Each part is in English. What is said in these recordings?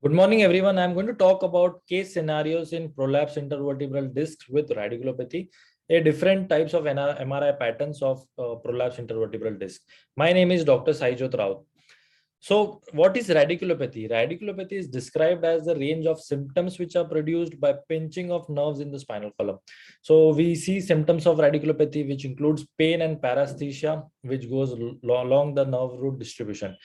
Good morning, everyone. I'm going to talk about case scenarios in prolapse intervertebral discs with radiculopathy, a different types of MRI patterns of prolapse intervertebral disc. My name is Dr. Saijot Rao. So, what is radiculopathy? Radiculopathy is described as the range of symptoms which are produced by pinching of nerves in the spinal column. So, we see symptoms of radiculopathy, which includes pain and paresthesia, which goes along the nerve root distribution.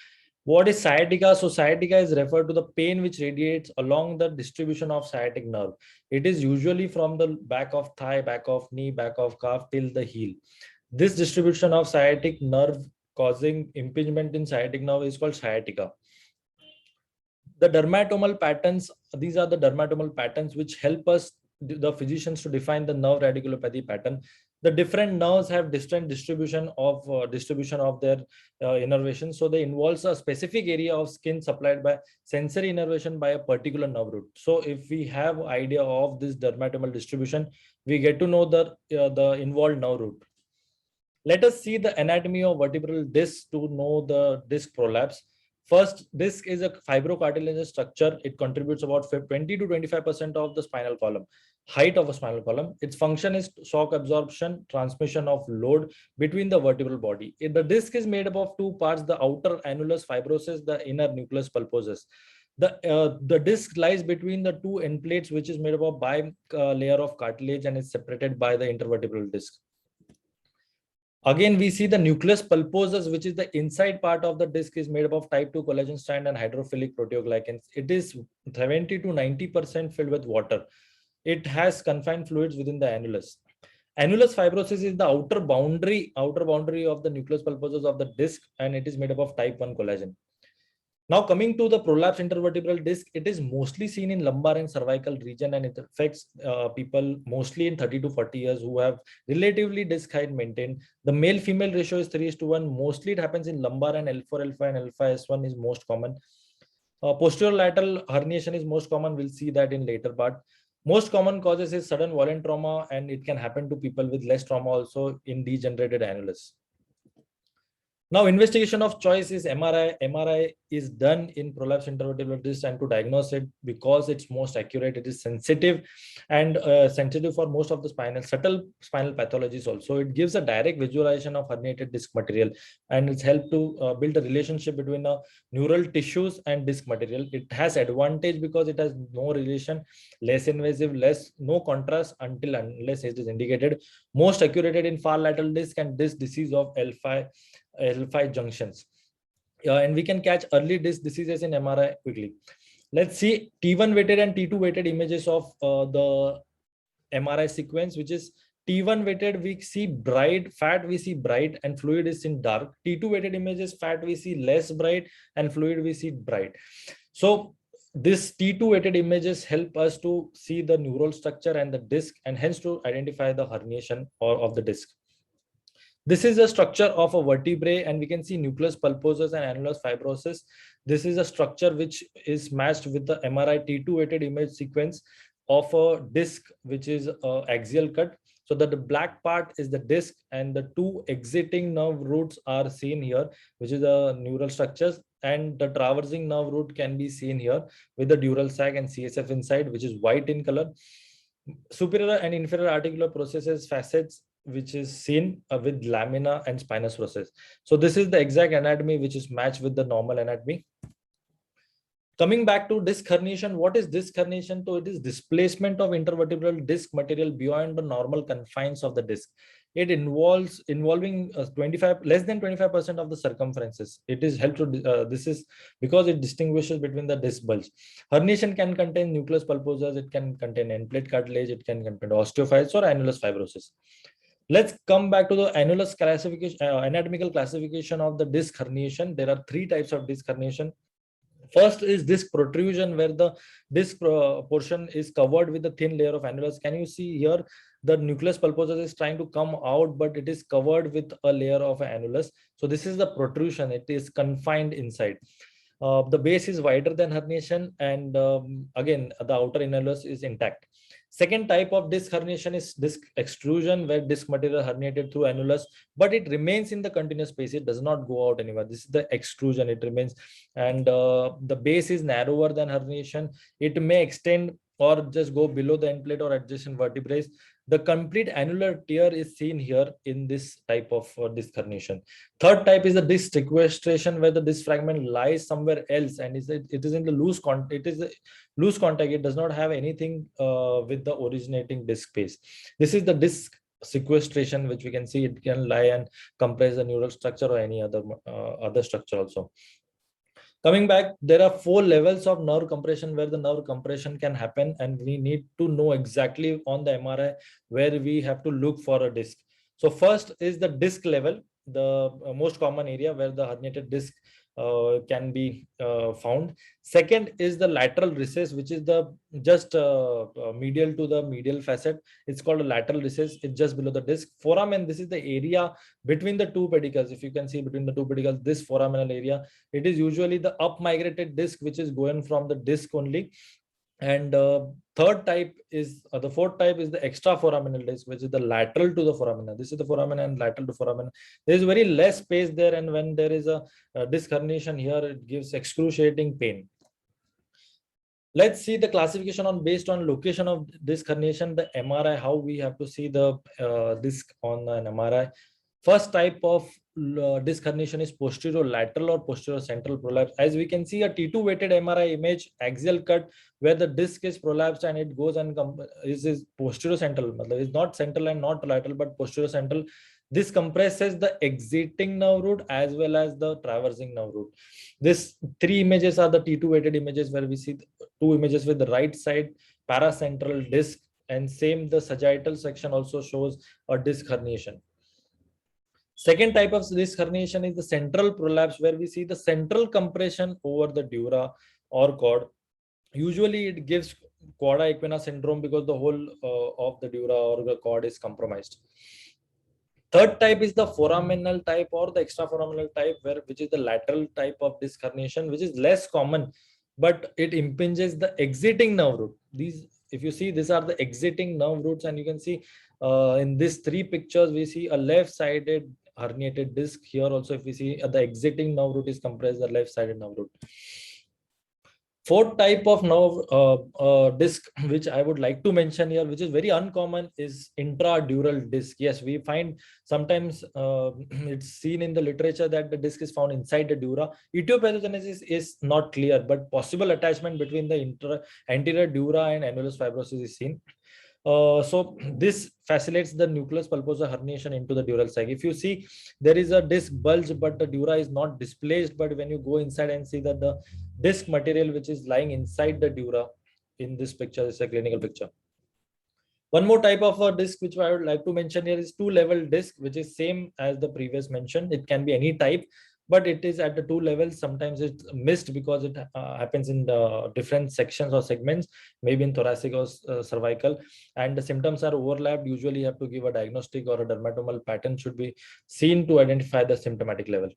What is sciatica? So sciatica is referred to the pain which radiates along the distribution of sciatic nerve. It is usually from the back of thigh, back of knee, back of calf till the heel. This distribution of sciatic nerve causing impingement in sciatic nerve is called sciatica. The dermatomal patterns, these are the dermatomal patterns which help us, the physicians, to define the nerve radiculopathy pattern. The different nerves have different distribution of their innervation. So they involves a specific area of skin supplied by sensory innervation by a particular nerve root. So if we have idea of this dermatomal distribution, we get to know the involved nerve root. Let us see the anatomy of vertebral disc to know the disc prolapse. First, disc is a fibrocartilaginous structure. It contributes about 20 to 25% of the spinal column, height of a spinal column. Its function is shock absorption, transmission of load between the vertebral body. The disc is made up of two parts, the outer annulus fibrosus, the inner nucleus pulposus. The disc lies between the two end plates, which is made up of bi-layer of cartilage and is separated by the intervertebral disc. Again, we see the nucleus pulposus, which is the inside part of the disc, is made up of type 2 collagen strand and hydrophilic proteoglycans. It is 70 to 90% filled with water. It has confined fluids within the annulus. Annulus fibrosus is the outer boundary of the nucleus pulposus of the disc, and it is made up of type 1 collagen. Now coming to the prolapse intervertebral disc, it is mostly seen in lumbar and cervical region, and it affects people mostly in 30 to 40 years who have relatively disc height maintained. The male-female ratio is 3:1. Mostly it happens in lumbar, and L4, L5 and L5S1 is most common. Posterior lateral herniation is most common. We'll see that in later part. Most common causes is sudden violent trauma, and it can happen to people with less trauma also in degenerated annulus. Now, investigation of choice is MRI. MRI is done in prolapse intervertebral disc, and to diagnose it, because it's most accurate, it is sensitive and sensitive for most of the subtle spinal pathologies also. It gives a direct visualization of herniated disc material, and it's helped to build a relationship between the neural tissues and disc material. It has advantage because it has no relation, less invasive, no contrast unless it is indicated. Most accurate in far lateral disc and disc disease of L5 junctions. And we can catch early disc diseases in MRI quickly. Let's see T1 weighted and T2 weighted images of the MRI sequence, which is T1 weighted, we see bright, fat we see bright, and fluid is in dark. T2 weighted images, fat we see less bright, and fluid we see bright. So this T2 weighted images help us to see the neural structure and the disc, and hence to identify the herniation of the disc. This is the structure of a vertebrae, and we can see nucleus pulposus and annulus fibrosus. This is a structure which is matched with the MRI T2 weighted image sequence of a disc, which is axial cut. So that the black part is the disc, and the two exiting nerve roots are seen here, which is the neural structures, and the traversing nerve root can be seen here with the dural sac and CSF inside, which is white in color. Superior and inferior articular processes, facets, which is seen with lamina and spinous process. So this is the exact anatomy which is matched with the normal anatomy. Coming back to disc herniation, what is disc herniation? So it is displacement of intervertebral disc material beyond the normal confines of the disc. It involving less than 25% of the circumferences. It is helped to this is because it distinguishes between the disc bulge. Herniation can contain nucleus pulposus, it can contain end plate cartilage, it can contain osteophytes or annulus fibrosis. Let's come back to the annulus classification, anatomical classification of the disc herniation. There are three types of disc herniation. First is disc protrusion, where the disc portion is covered with a thin layer of annulus. Can you see here? The nucleus pulposus is trying to come out, but it is covered with a layer of annulus. So this is the protrusion. It is confined inside. The base is wider than herniation, and again, the outer annulus is intact. Second type of disc herniation is disc extrusion, where disc material herniated through annulus, but it remains in the continuous space. It does not go out anywhere. This is the extrusion. It remains, and the base is narrower than herniation. It may extend or just go below the end plate or adjacent vertebrae. The complete annular tear is seen here in this type of disc herniation. Third type is the disc sequestration, where the disc fragment lies somewhere else and it is in the loose contact. It is a loose contact. It does not have anything with the originating disc space. This is the disc sequestration, which we can see it can lie and compress the neural structure or any other structure also. Coming back, there are 4 levels of nerve compression where the nerve compression can happen, and we need to know exactly on the MRI where we have to look for a disc. So first is the disc level, the most common area where the herniated disc can be found. Second is the lateral recess, which is the just medial to the medial facet. It's called a lateral recess. It's just below the disc. Foramen, this is the area between the two pedicles. If you can see between the two pedicles, this foramenal area, it is usually the up migrated disc, which is going from the disc only. And third type is the fourth type is the extra foraminal disc, which is the lateral to the foramina. This is the foramina and lateral to foramina. There is very less space there, and when there is a disc herniation here, it gives excruciating pain. Let's see the classification on based on location of disc herniation, the MRI, how we have to see the disc on an MRI. First type of disc herniation is posterior lateral or posterior central prolapse. As we can see, a T2 weighted MRI image, axial cut, where the disc is prolapsed and it goes and is posterior central. It's not central and not lateral, but posterior central. This compresses the exiting nerve root as well as the traversing nerve root. This 3 images are the T2 weighted images, where we see 2 images with the right side paracentral disc, and same the sagittal section also shows a disc herniation. Second type of disc herniation is the central prolapse, where we see the central compression over the dura or cord. Usually it gives quadra equina syndrome because the whole of the dura or the cord is compromised. Third type is the foraminal type or the extraforaminal type, which is the lateral type of disc herniation, which is less common, but it impinges the exiting nerve root. These, if you see, these are the exiting nerve roots, and you can see in these 3 pictures, we see a left-sided herniated disc. Here also, if we see the exiting nerve root is compressed, the left-sided nerve root. Fourth type of nerve disc, which I would like to mention here, which is very uncommon, is intradural disc. Yes, we find sometimes it's seen in the literature that the disc is found inside the dura. Etiopathogenesis is not clear, but possible attachment between the anterior dura and annulus fibrosus is seen. So this facilitates the nucleus pulposa herniation into the dural sac. If you see, there is a disc bulge, but the dura is not displaced. But when you go inside and see that the disc material which is lying inside the dura in this picture is a clinical picture. One more type of a disc which I would like to mention here is 2-level disc, which is same as the previous mentioned. It can be any type, but it is at the 2 levels. Sometimes it's missed because it happens in the different sections or segments, maybe in thoracic or cervical, and the symptoms are overlapped. Usually you have to give a diagnostic, or a dermatomal pattern should be seen to identify the symptomatic level.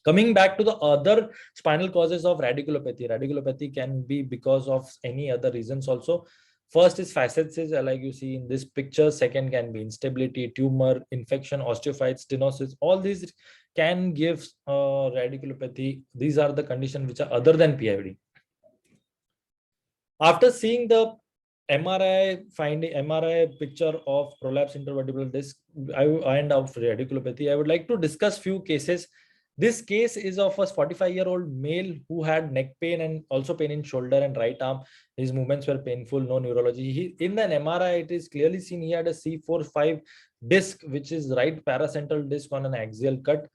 Coming back to the other spinal causes of radiculopathy. Radiculopathy can be because of any other reasons also. First is facets, like you see in this picture. Second can be instability, tumor, infection, osteophytes, stenosis. All these can give radiculopathy. These are the conditions which are other than PIVD. After seeing the MRI picture of prolapsed intervertebral disc and of radiculopathy, I would like to discuss few cases. This case is of a 45-year-old male who had neck pain and also pain in shoulder and right arm. His movements were painful, no neurology. In an MRI, it is clearly seen he had a C4-5 disc, which is right paracentral disc on an axial cut.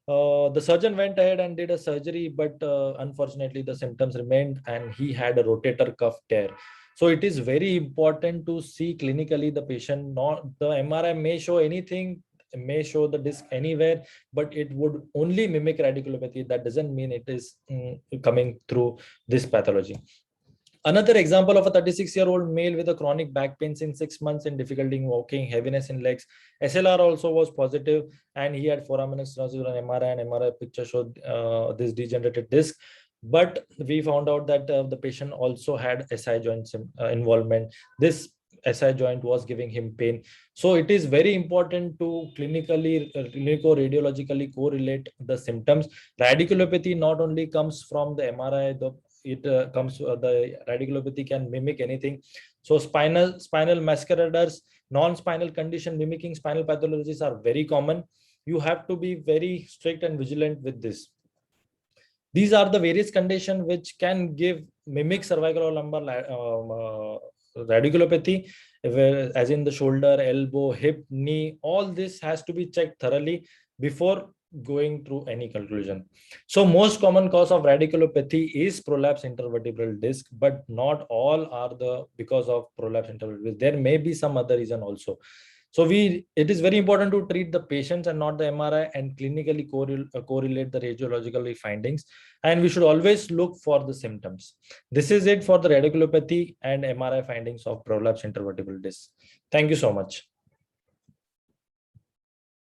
The surgeon went ahead and did a surgery, but unfortunately the symptoms remained and he had a rotator cuff tear. So it is very important to see clinically the patient. Not the MRI may show anything, may show the disc anywhere, but it would only mimic radiculopathy. That doesn't mean it is coming through this pathology. Another example of a 36-year-old male with a chronic back pain since 6 months and difficulty in walking, heaviness in legs. SLR also was positive, and he had foraminal stenosis on MRI, and MRI picture showed this degenerated disc. But we found out that the patient also had SI joint involvement. This SI joint was giving him pain. So it is very important to clinically, clinico-radiologically correlate the symptoms. Radiculopathy not only comes from the MRI, the radiculopathy can mimic anything. So spinal mascaraders, non-spinal condition mimicking spinal pathologies are very common. You have to be very strict and vigilant with this. These are the various conditions which can mimic cervical or lumbar radiculopathy, as in the shoulder, elbow, hip, knee. All this has to be checked thoroughly before going through any conclusion. So most common cause of radiculopathy is prolapse intervertebral disc, but not all are because of prolapse intervertebral disc. There may be some other reason also. So it is very important to treat the patients and not the MRI, and clinically correlate the radiological findings. And we should always look for the symptoms. This is it for the radiculopathy and MRI findings of prolapse intervertebral disc. Thank you so much.